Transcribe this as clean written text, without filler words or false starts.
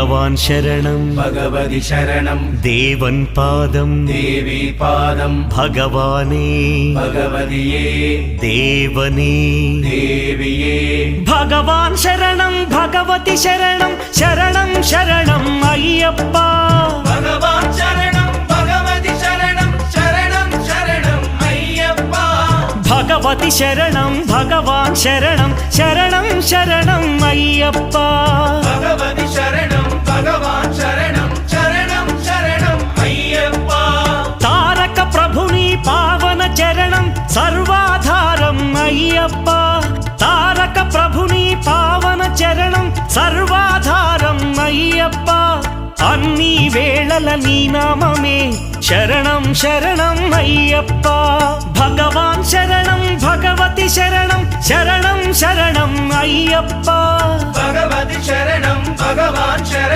भगवान् शरणं भगवति शरणं देवन् पादं देवी पादं भगवाने भगवतिये देवने देविये भगवान् शरणं भगवति शरणं शरणं शरणं अय्यप्पा भगवान् शरणं भगवति शरणं शरणं शरणं अय्यप्पा भगवति शरणं भगवान् शरणं शरणं शरणं अय्यप्पा भगवति शरणं भगवान् शरणं शरणं शरणं अय्यप्पा तारक प्रभुनि पावन चरणं सर्वाधारम् अय्यप्पा तारक प्रभुनि पावन चरणं सर्वाधारम् अय्यप्पा अन्नी वेळल नी नाममे शरणं शरणं अय्यप्पा भगवान् शरणं भगवति शरणं शरणं शरणं अय्यप्पा भगवति शरणं भगवान् शरणं